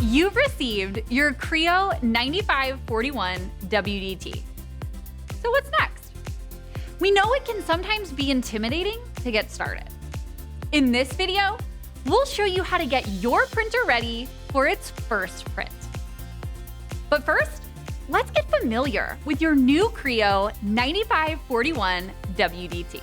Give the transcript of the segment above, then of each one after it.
You've received your Crio 9541 WDT. So what's next? We know it can sometimes be intimidating to get started. In this video, we'll show you how to get your printer ready for its first print. But first, let's get familiar with your new Crio 9541 WDT.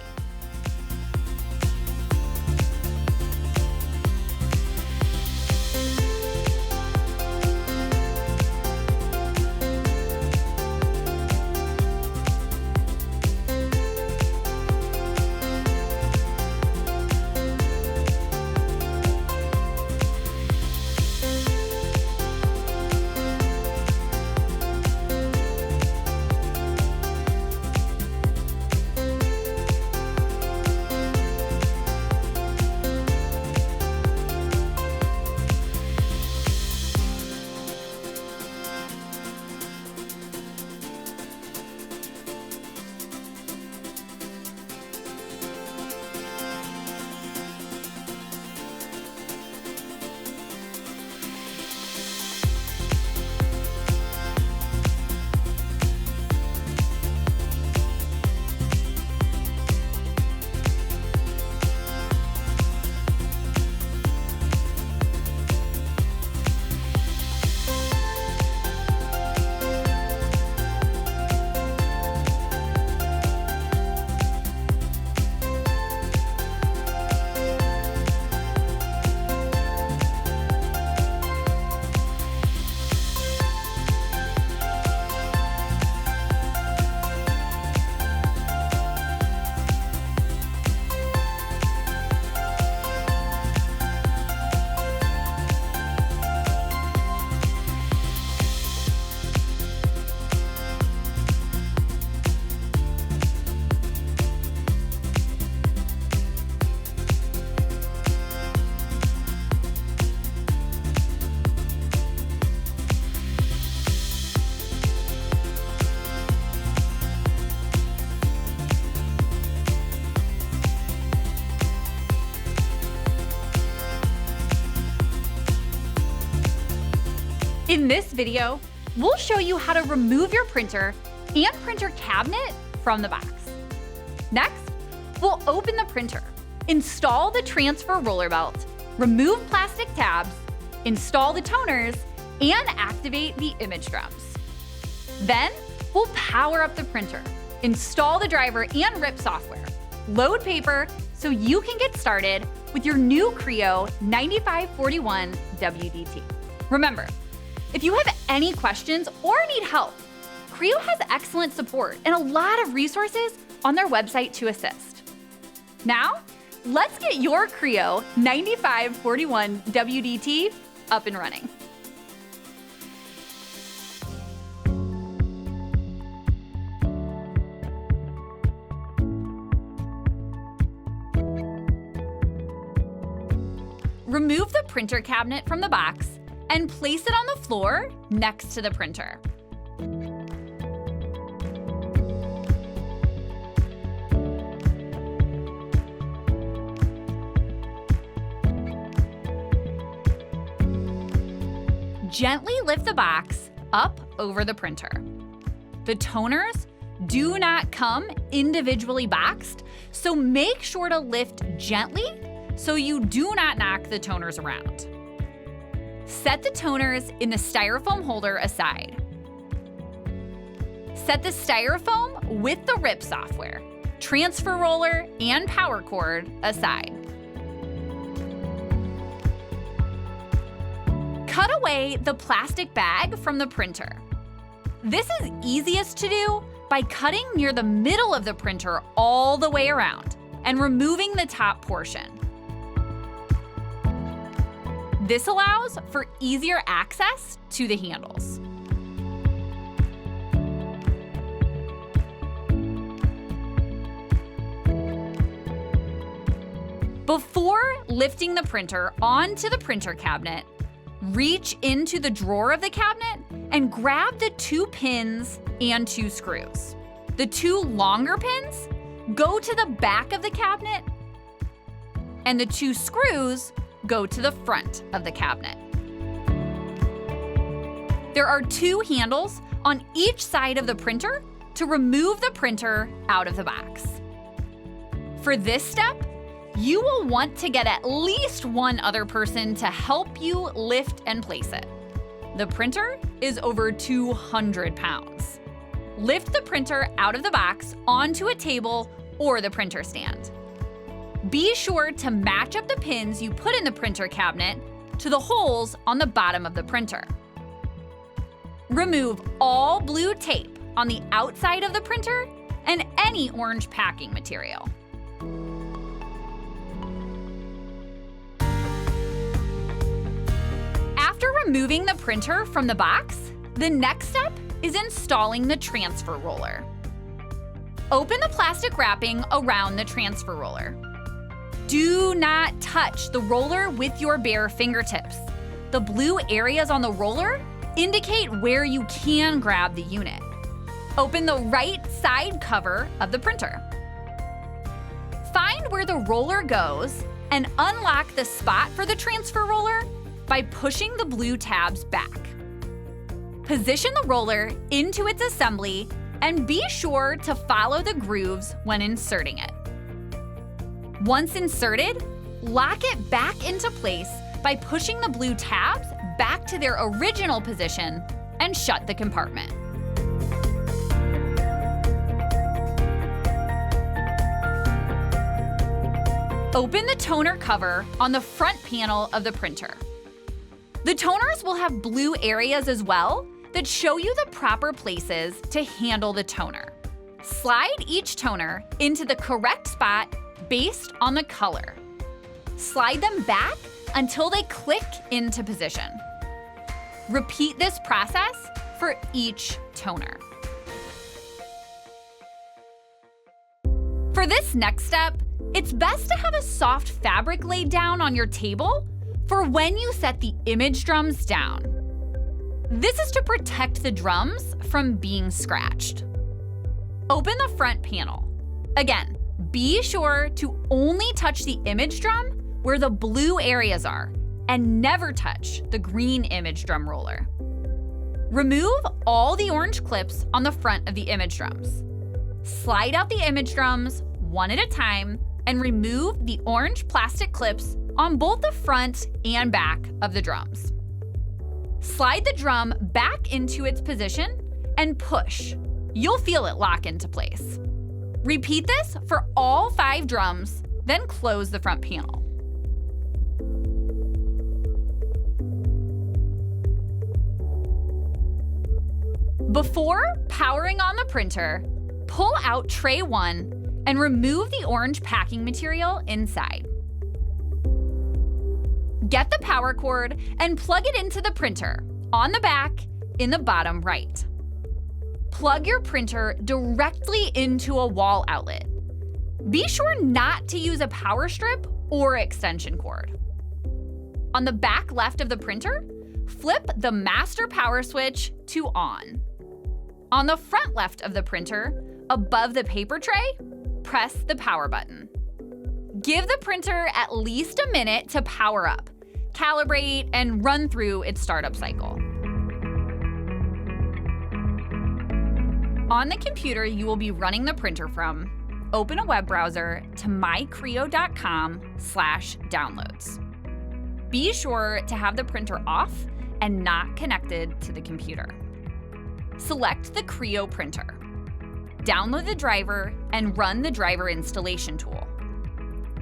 In this video, we'll show you how to remove your printer and printer cabinet from the box. Next, we'll open the printer, install the transfer roller belt, remove plastic tabs, install the toners, and activate the image drums. Then, we'll power up the printer, install the driver and RIP software, load paper so you can get started with your new Crio 9541 WDT. Remember, if you have any questions or need help, Crio has excellent support and a lot of resources on their website to assist. Now, let's get your Crio 9541 WDT up and running. Remove the printer cabinet from the box and place it on the floor next to the printer. Gently lift the box up over the printer. The toners do not come individually boxed, so make sure to lift gently so you do not knock the toners around. Set the toners in the styrofoam holder aside. Set the styrofoam with the RIP software, transfer roller, and power cord aside. Cut away the plastic bag from the printer. This is easiest to do by cutting near the middle of the printer all the way around and removing the top portion. This allows for easier access to the handles. Before lifting the printer onto the printer cabinet, reach into the drawer of the cabinet and grab the 2 pins and 2 screws. The 2 longer pins go to the back of the cabinet, and the 2 screws go to the front of the cabinet. There are 2 handles on each side of the printer to remove the printer out of the box. For this step, you will want to get at least one other person to help you lift and place it. The printer is over 200 pounds. Lift the printer out of the box onto a table or the printer stand. Be sure to match up the pins you put in the printer cabinet to the holes on the bottom of the printer. Remove all blue tape on the outside of the printer and any orange packing material. After removing the printer from the box, the next step is installing the transfer roller. Open the plastic wrapping around the transfer roller. Do not touch the roller with your bare fingertips. The blue areas on the roller indicate where you can grab the unit. Open the right side cover of the printer. Find where the roller goes and unlock the spot for the transfer roller by pushing the blue tabs back. Position the roller into its assembly and be sure to follow the grooves when inserting it. Once inserted, lock it back into place by pushing the blue tabs back to their original position and shut the compartment. Open the toner cover on the front panel of the printer. The toners will have blue areas as well that show you the proper places to handle the toner. Slide each toner into the correct spot based on the color. Slide them back until they click into position. Repeat this process for each toner. For this next step, it's best to have a soft fabric laid down on your table for when you set the image drums down. This is to protect the drums from being scratched. Open the front panel. Again, be sure to only touch the image drum where the blue areas are and never touch the green image drum roller. Remove all the orange clips on the front of the image drums. Slide out the image drums one at a time and remove the orange plastic clips on both the front and back of the drums. Slide the drum back into its position and push. You'll feel it lock into place. Repeat this for all 5 drums, then close the front panel. Before powering on the printer, pull out tray 1 and remove the orange packing material inside. Get the power cord and plug it into the printer on the back in the bottom right. Plug your printer directly into a wall outlet. Be sure not to use a power strip or extension cord. On the back left of the printer, flip the master power switch to on. On the front left of the printer, above the paper tray, press the power button. Give the printer at least a minute to power up, calibrate, and run through its startup cycle. On the computer you will be running the printer from, open a web browser to mycrio.com/downloads. Be sure to have the printer off and not connected to the computer. Select the Crio printer. Download the driver and run the driver installation tool.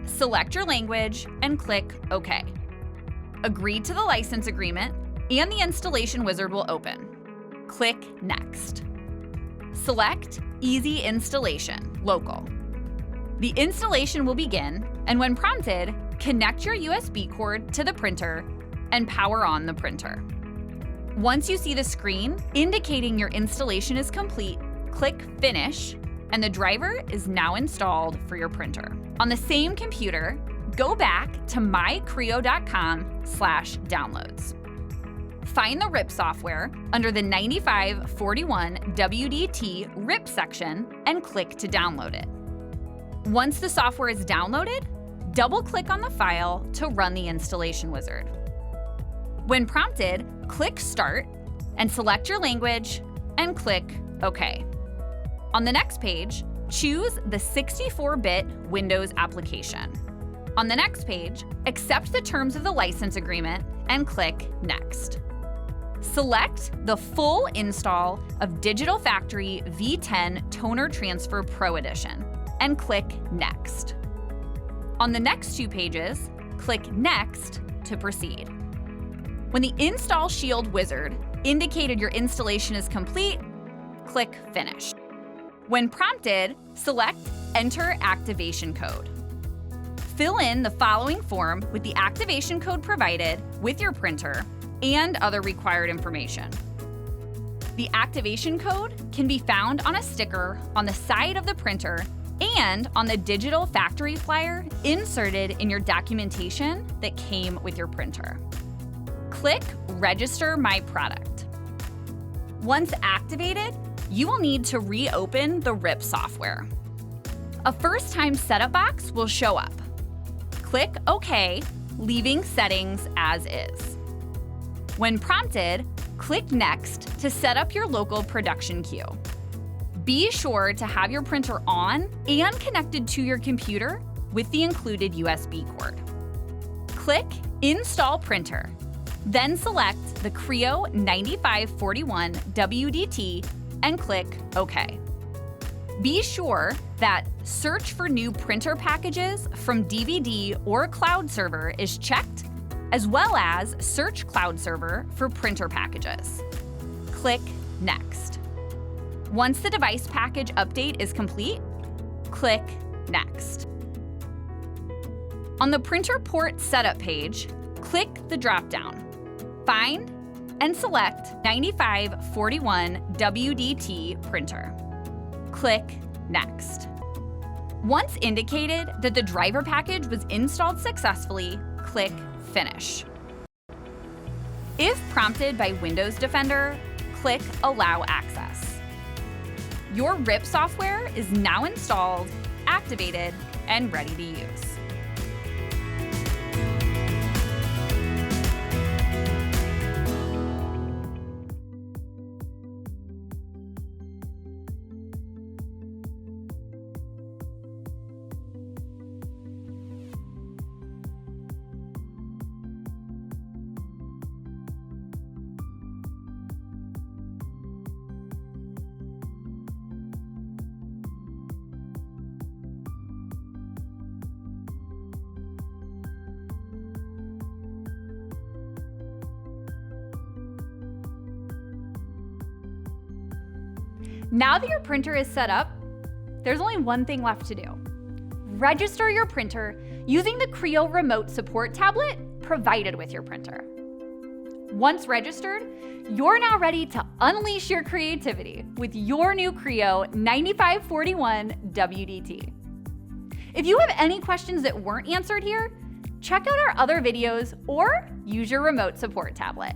Select your language and click OK. Agree to the license agreement and the installation wizard will open. Click Next. Select Easy Installation, Local. The installation will begin, and when prompted, connect your USB cord to the printer and power on the printer. Once you see the screen indicating your installation is complete, click Finish, and the driver is now installed for your printer. On the same computer, go back to mycrio.com/downloads. Find the RIP software under the 9541 WDT RIP section and click to download it. Once the software is downloaded, double-click on the file to run the installation wizard. When prompted, click Start and select your language and click OK. On the next page, choose the 64-bit Windows application. On the next page, accept the terms of the license agreement and click Next. Select the full install of Digital Factory V10 Toner Transfer Pro Edition and click Next. On the next 2 pages, click Next to proceed. When the Install Shield wizard indicated your installation is complete, click Finish. When prompted, select Enter Activation Code. Fill in the following form with the activation code provided with your printer and other required information. The activation code can be found on a sticker on the side of the printer and on the Digital Factory flyer inserted in your documentation that came with your printer. Click Register My Product. Once activated, you will need to reopen the RIP software. A first-time setup box will show up. Click OK, leaving settings as is. When prompted, click Next to set up your local production queue. Be sure to have your printer on and connected to your computer with the included USB cord. Click Install Printer, then select the Crio 9541 WDT and click OK. Be sure that Search for New Printer Packages from DVD or Cloud Server is checked, as well as Search Cloud Server for printer packages. Click Next. Once the device package update is complete, click Next. On the printer port setup page, click the drop-down, find and select 9541 WDT printer. Click Next. Once indicated that the driver package was installed successfully, click Finish. If prompted by Windows Defender, click Allow Access. Your RIP software is now installed, activated, and ready to use. Now that your printer is set up, there's only one thing left to do. Register your printer using the Crio Remote Support tablet provided with your printer. Once registered, you're now ready to unleash your creativity with your new Crio 9541 WDT. If you have any questions that weren't answered here, check out our other videos or use your remote support tablet.